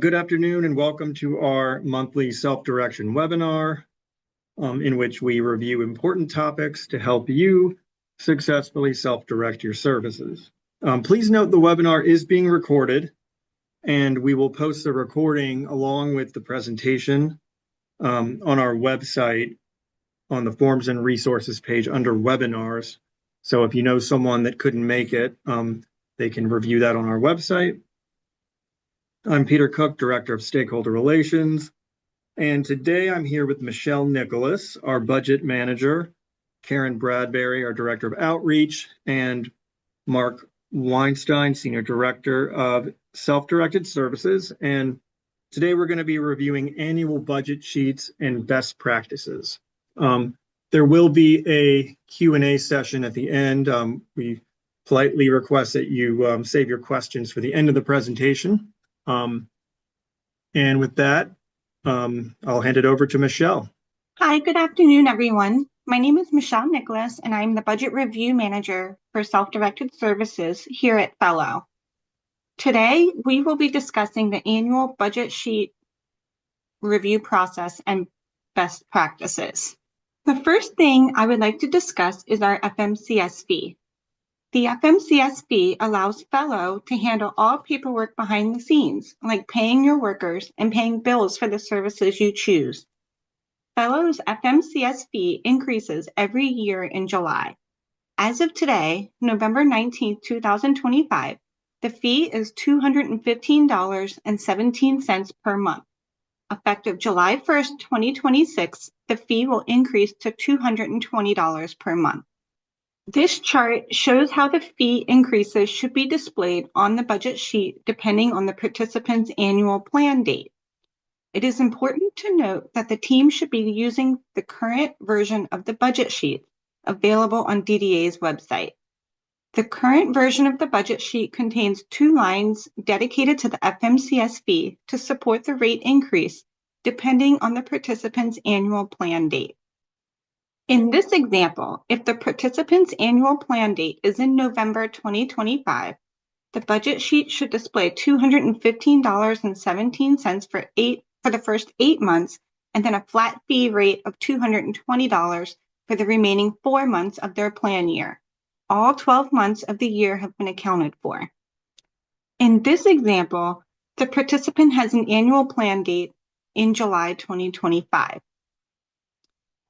Good afternoon and welcome to our monthly self-direction webinar in which we review important topics to help you successfully self-direct your services. Please note the webinar is being recorded and we will post the recording along with the presentation on our website on the Forms and Resources page under Webinars. So if you know someone that couldn't make it, they can review that on our website. I'm Peter Cook, Director of Stakeholder Relations, and today I'm here with Michelle Nicholas, our Budget Manager, Karen Bradbury, our Director of Outreach, and Mark Weinstein, Senior Director of Self-Directed Services. And today we're going to be reviewing annual budget sheets and best practices. There will be a Q&A session at the end. We politely request that you save your questions for the end of the presentation. And with that, I'll hand it over to Michelle. Hi, good afternoon, everyone. My name is Michelle Nicholas, and I'm the Budget Review Manager for Self-Directed Services here at Fellow. Today, we will be discussing the annual budget sheet review process and best practices. The first thing I would like to discuss is our FMCS fee. The FMCS fee allows Fellow to handle all paperwork behind the scenes, like paying your workers and paying bills for the services you choose. Fellow's FMCS fee increases every year in July. As of today, November 19, 2025, the fee is $215.17 per month. Effective July 1st, 2026, the fee will increase to $220 per month. This chart shows how the fee increases should be displayed on the budget sheet depending on the participant's annual plan date. It is important to note that the team should be using the current version of the budget sheet available on DDA's website. The current version of the budget sheet contains 2 lines dedicated to the FMCS fee to support the rate increase depending on the participant's annual plan date. In this example, if the participant's annual plan date is in November 2025, the budget sheet should display $215.17 for the first 8 months, and then a flat fee rate of $220 for the remaining 4 months of their plan year. All 12 months of the year have been accounted for. In this example, the participant has an annual plan date in July 2025.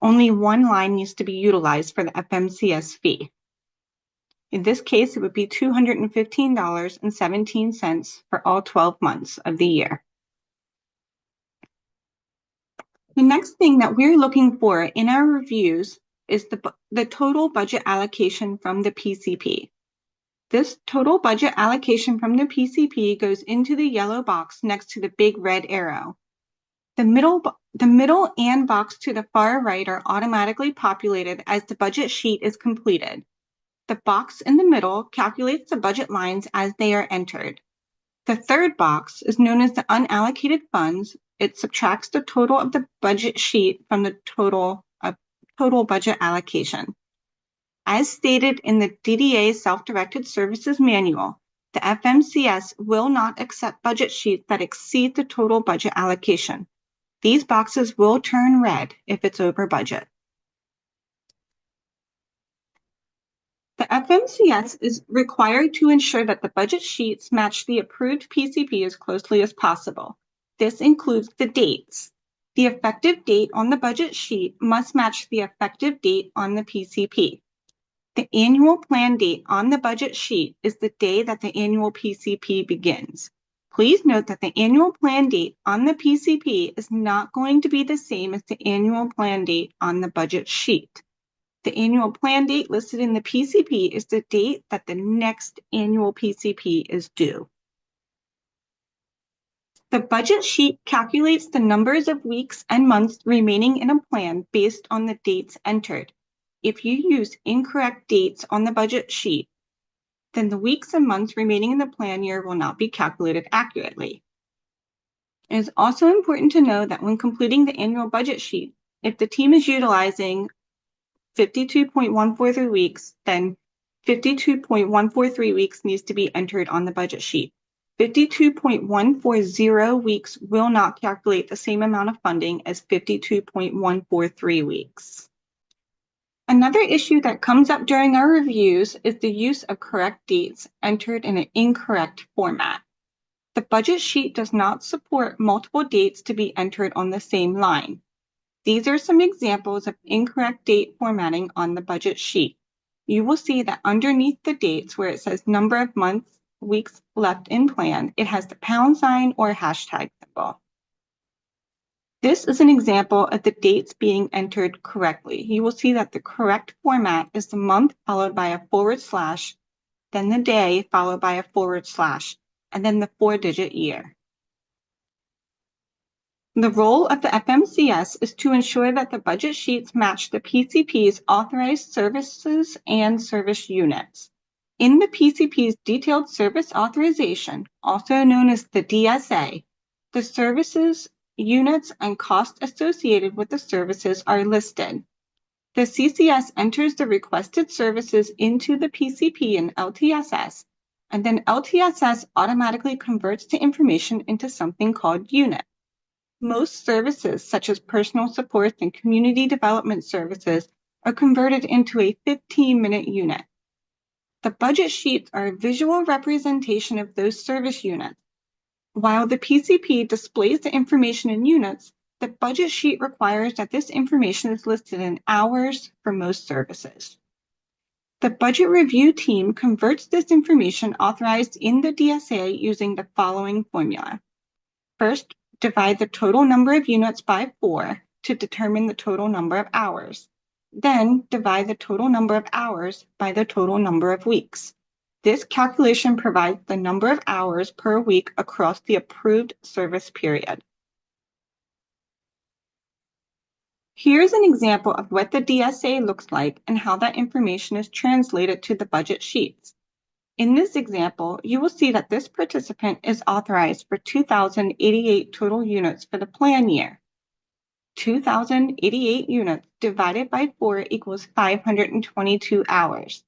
Only one line needs to be utilized for the FMCS fee. In this case, it would be $215.17 for all 12 months of the year. The next thing that we're looking for in our reviews is the total budget allocation from the PCP. This total budget allocation from the PCP goes into the yellow box next to the big red arrow. The middle and box to the far right are automatically populated as the budget sheet is completed. The box in the middle calculates the budget lines as they are entered. The third box is known as the unallocated funds. It subtracts the total of the budget sheet from the total budget allocation. As stated in the DDA Self-Directed Services Manual, the FMCS will not accept budget sheets that exceed the total budget allocation. These boxes will turn red if it's over budget. The FMCS is required to ensure that the budget sheets match the approved PCP as closely as possible. This includes the dates. The effective date on the budget sheet must match the effective date on the PCP. The annual plan date on the budget sheet is the day that the annual PCP begins. Please note that the annual plan date on the PCP is not going to be the same as the annual plan date on the budget sheet. The annual plan date listed in the PCP is the date that the next annual PCP is due. The budget sheet calculates the numbers of weeks and months remaining in a plan based on the dates entered. If you use incorrect dates on the budget sheet, then the weeks and months remaining in the plan year will not be calculated accurately. It is also important to know that when completing the annual budget sheet, if the team is utilizing 52.143 weeks, then 52.143 weeks needs to be entered on the budget sheet. 52.140 weeks will not calculate the same amount of funding as 52.143 weeks. Another issue that comes up during our reviews is the use of correct dates entered in an incorrect format. The budget sheet does not support multiple dates to be entered on the same line. These are some examples of incorrect date formatting on the budget sheet. You will see that underneath the dates where it says number of months, weeks left in plan, it has the pound sign or hashtag symbol. This is an example of the dates being entered correctly. You will see that the correct format is the month followed by a /, then the day followed by a /, and then the 4-digit year. The role of the FMCS is to ensure that the budget sheets match the PCP's authorized services and service units. In the PCP's detailed service authorization, also known as the DSA, the services, units, and costs associated with the services are listed. The CCS enters the requested services into the PCP and LTSS, and then LTSS automatically converts the information into something called unit. Most services, such as personal support and community development services, are converted into a 15-minute unit. The budget sheets are a visual representation of those service units. While the PCP displays the information in units, the budget sheet requires that this information is listed in hours for most services. The budget review team converts this information authorized in the DSA using the following formula. First, divide the total number of units by 4 to determine the total number of hours. Then divide the total number of hours by the total number of weeks. This calculation provides the number of hours per week across the approved service period. Here's an example of what the DSA looks like and how that information is translated to the budget sheets. In this example, you will see that this participant is authorized for 2,088 total units for the plan year. 2,088 units divided by 4 equals 522 hours.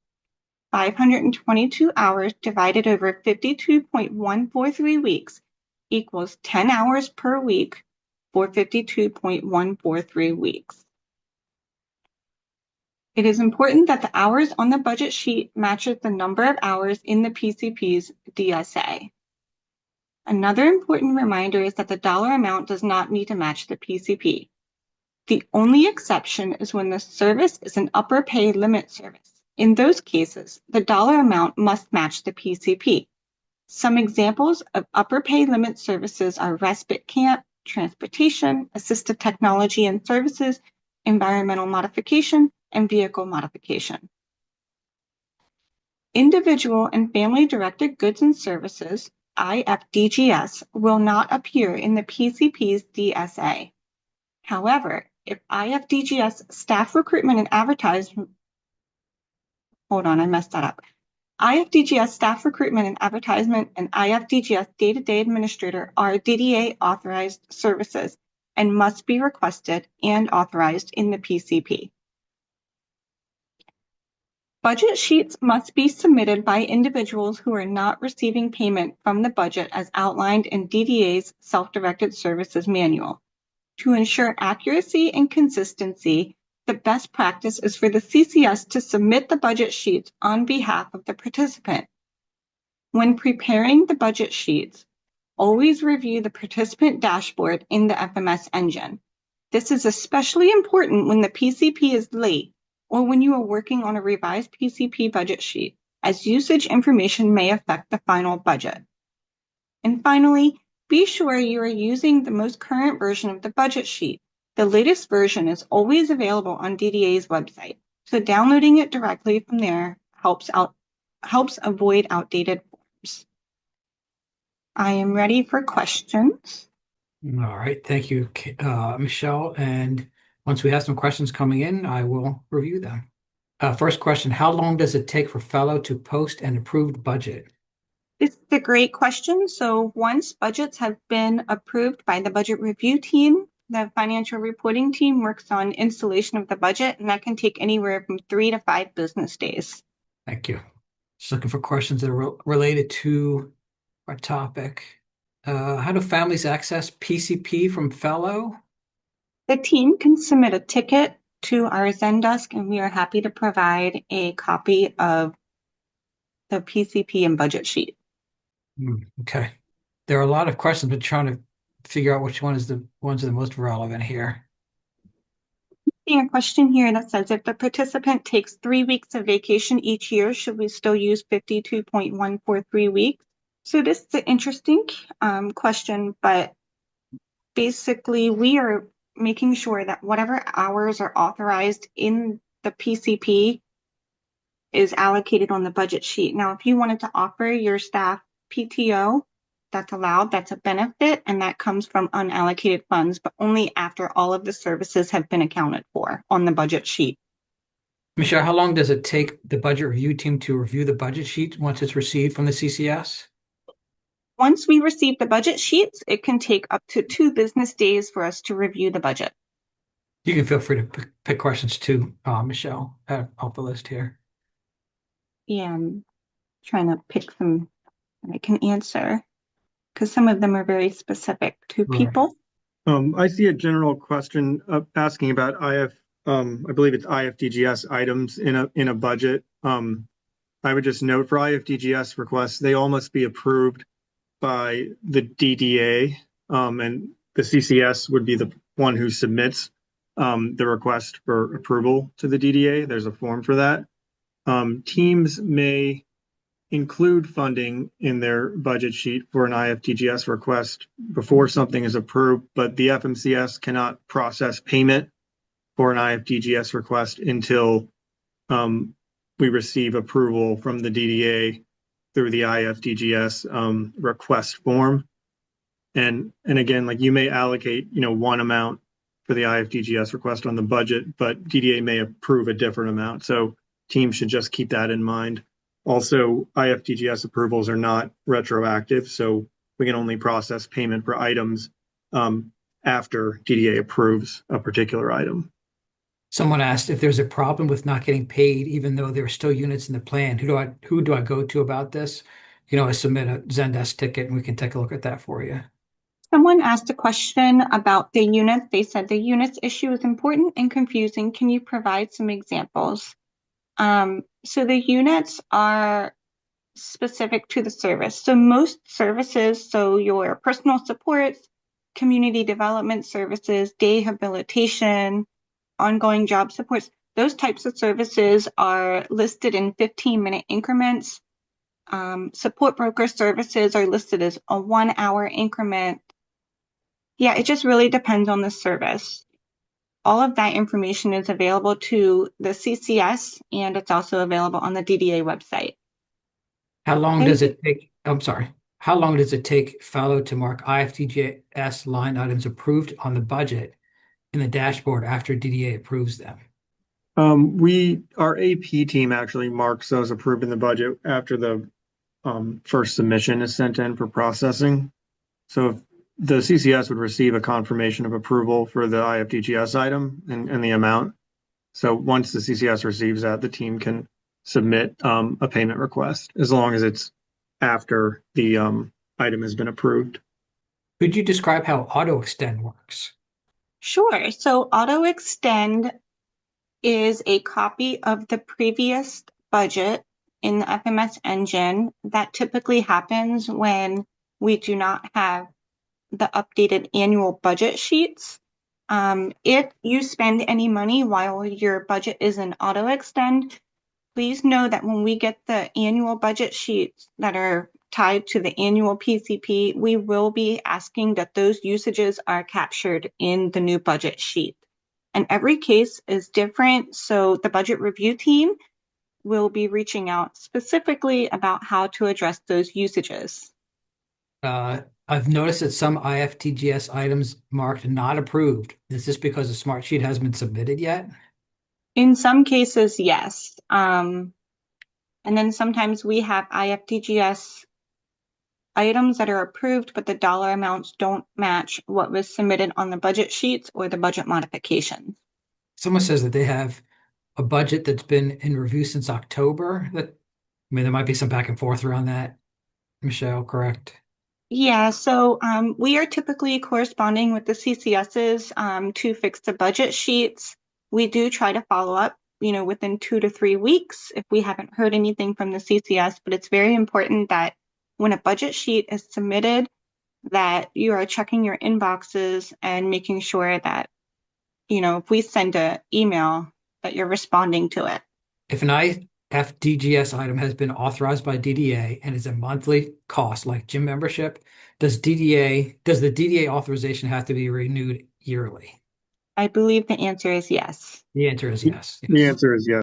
522 hours divided over 52.143 weeks equals 10 hours per week for 52.143 weeks. It is important that the hours on the budget sheet matches the number of hours in the PCP's DSA. Another important reminder is that the dollar amount does not need to match the PCP. The only exception is when the service is an upper pay limit service. In those cases, the dollar amount must match the PCP. Some examples of upper pay limit services are respite camp, transportation, assistive technology and services, environmental modification, and vehicle modification. Individual and family-directed goods and services, IFDGS, will not appear in the PCP's DSA. However, if IFDGS staff recruitment and advertisement, IFDGS staff recruitment and advertisement and IFDGS day-to-day administrator are DDA authorized services and must be requested and authorized in the PCP. Budget sheets must be submitted by individuals who are not receiving payment from the budget as outlined in DDA's Self-Directed Services Manual. To ensure accuracy and consistency, the best practice is for the CCS to submit the budget sheets on behalf of the participant. When preparing the budget sheets, always review the participant dashboard in the FMS engine. This is especially important when the PCP is late or when you are working on a revised PCP budget sheet, as usage information may affect the final budget. And finally, be sure you are using the most current version of the budget sheet. The latest version is always available on DDA's website, so downloading it directly from there helps avoid outdated forms. I am ready for questions. All right, thank you, Michelle. And once we have some questions coming in, I will review them. First question, how long does it take for Fellow to post an approved budget? This is a great question. So once budgets have been approved by the budget review team, the financial reporting team works on installation of the budget, and that can take anywhere from 3 to 5 business days. Thank you. Just looking for questions that are related to our topic. How do families access PCP from Fellow? The team can submit a ticket to our Zendesk, and we are happy to provide a copy of the PCP and budget sheet. Okay. There are a lot of questions, but trying to figure out which one is the ones that are the most relevant here. A question here that says, if the participant takes 3 weeks of vacation each year, should we still use 52.143 weeks? So this is an interesting question, but basically we are making sure that whatever hours are authorized in the PCP is allocated on the budget sheet. Now, if you wanted to offer your staff PTO, that's allowed, that's a benefit, and that comes from unallocated funds, but only after all of the services have been accounted for on the budget sheet. Michelle, how long does it take the budget review team to review the budget sheet once it's received from the CCS? Once we receive the budget sheets, it can take up to 2 business days for us to review the budget. You can feel free to pick questions too, Michelle, off the list here. Yeah, I'm trying to pick some that I can answer because some of them are very specific to Right. people. I see a general question asking about I believe it's IFDGS items in a budget. I would just note for IFDGS requests, they all must be approved by the DDA, and the CCS would be the one who submits the request for approval to the DDA. There's a form for that. Teams may include funding in their budget sheet for an IFDGS request before something is approved, but the FMCS cannot process payment for an IFDGS request until we receive approval from the DDA through the IFDGS request form. And again, like you may allocate, one amount for the IFDGS request on the budget, but DDA may approve a different amount. So teams should just keep that in mind. Also, IFDGS approvals are not retroactive, so we can only process payment for items after DDA approves a particular item. Someone asked if there's a problem with not getting paid, even though there are still units in the plan. Who do I go to about this? I submit a Zendesk ticket and we can take a look at that for you. Someone asked a question about the units. They said the units issue is important and confusing. Can you provide some examples? So the units are specific to the service. So most services, so your personal supports, community development services, day habilitation, ongoing job supports, those types of services are listed in 15-minute increments. Support broker services are listed as a 1-hour increment. Yeah, it just really depends on the service. All of that information is available to the CCS, and it's also available on the DDA website. How long does it take? I'm sorry. How long does it take Fellow to mark IFDGS line items approved on the budget in the dashboard after DDA approves them? Our AP team actually marks those approved in the budget after the first submission is sent in for processing. So if the CCS would receive a confirmation of approval for the IFDGS item and the amount. So once the CCS receives that, the team can submit a payment request as long as it's after the item has been approved. Could you describe how auto extend works? Sure. So auto extend is a copy of the previous budget in the FMS engine. That typically happens when we do not have the updated annual budget sheets. If you spend any money while your budget is in auto extend, please know that when we get the annual budget sheets that are tied to the annual PCP, we will be asking that those usages are captured in the new budget sheet. And every case is different, so the budget review team will be reaching out specifically about how to address those usages. I've noticed that some IFDGS items marked not approved. Is this because the smart sheet hasn't been submitted yet? In some cases, yes. And then sometimes we have IFDGS items that are approved, but the dollar amounts don't match what was submitted on the budget sheets or the budget modifications. Someone says that they have a budget that's been in review since October. There might be some back and forth around that. Michelle, correct? Yeah, so we are typically corresponding with the CCSs to fix the budget sheets. We do try to follow up, within 2 to 3 weeks if we haven't heard anything from the CCS, but it's very important that when a budget sheet is submitted, that you are checking your inboxes and making sure that, if we send an email, that you're responding to it. If an IFDGS item has been authorized by DDA and is a monthly cost like gym membership, does the DDA authorization have to be renewed yearly? I believe the answer is yes. The answer is yes. The Yes. answer is yes.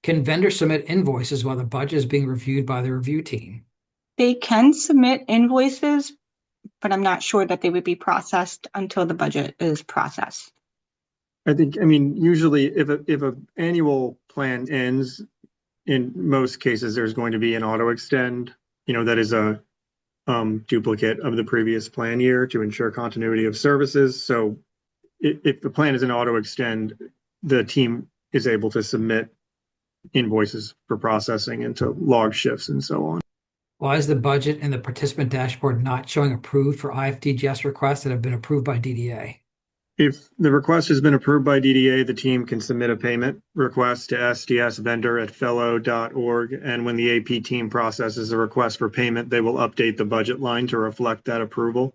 Can vendors submit invoices while the budget is being reviewed by the review team? They can submit invoices, but I'm not sure that they would be processed until the budget is processed. I mean, usually if a annual plan ends, in most cases, there's going to be an auto extend, that is a duplicate of the previous plan year to ensure continuity of services. So if the plan is an auto extend, the team is able to submit invoices for processing into log shifts and so on. Why is the budget and the participant dashboard not showing approved for IFDGS requests that have been approved by DDA? If the request has been approved by DDA, the team can submit a payment request to sdsvendor@fellow.org. And when the AP team processes a request for payment, they will update the budget line to reflect that approval.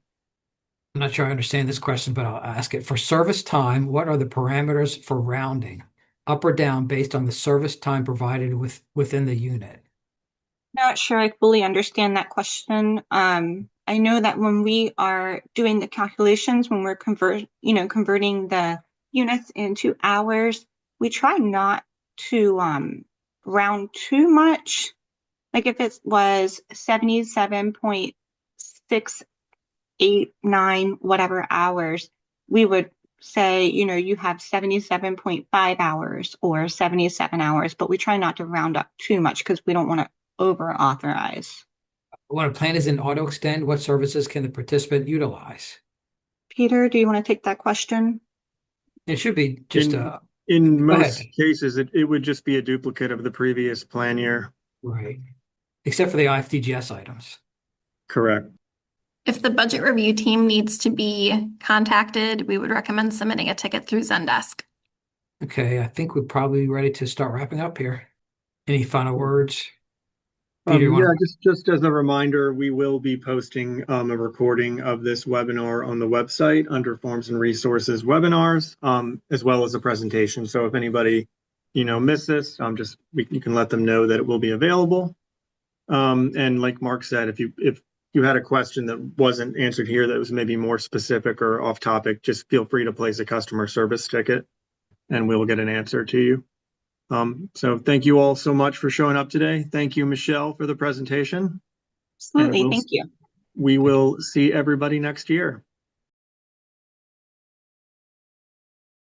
I'm not sure I understand this question, but I'll ask it. For service time, what are the parameters for rounding, up or down, based on the service time provided within the unit? Not sure I fully understand that question. I know that when we are doing the calculations, when we're converting the units into hours, we try not to round too much. Like if it was 77.689 whatever hours, we would say, you have 77.5 hours or 77 hours, but we try not to round up too much because we don't want to over authorize. When a plan is in auto extend, what services can the participant utilize? Peter, do you want to take that question? It should be just in go most ahead. cases, it would just be a duplicate of the previous plan year. Right. Except for the IFDGS items. Correct. If the budget review team needs to be contacted, we would recommend submitting a ticket through Zendesk. Okay, I think we're probably ready to start wrapping up here. Any final words? Peter, just as a reminder, we will be posting a recording of this webinar on the website under Forms and Resources webinars, as well as a presentation. So if anybody, missed this, you can let them know that it will be available. And like Mark said, if you had a question that wasn't answered here that was maybe more specific or off topic, just feel free to place a customer service ticket and we'll get an answer to you. So thank you all so much for showing up today. Thank you, Michelle, for the presentation. Absolutely. Thank you. We will see everybody next year.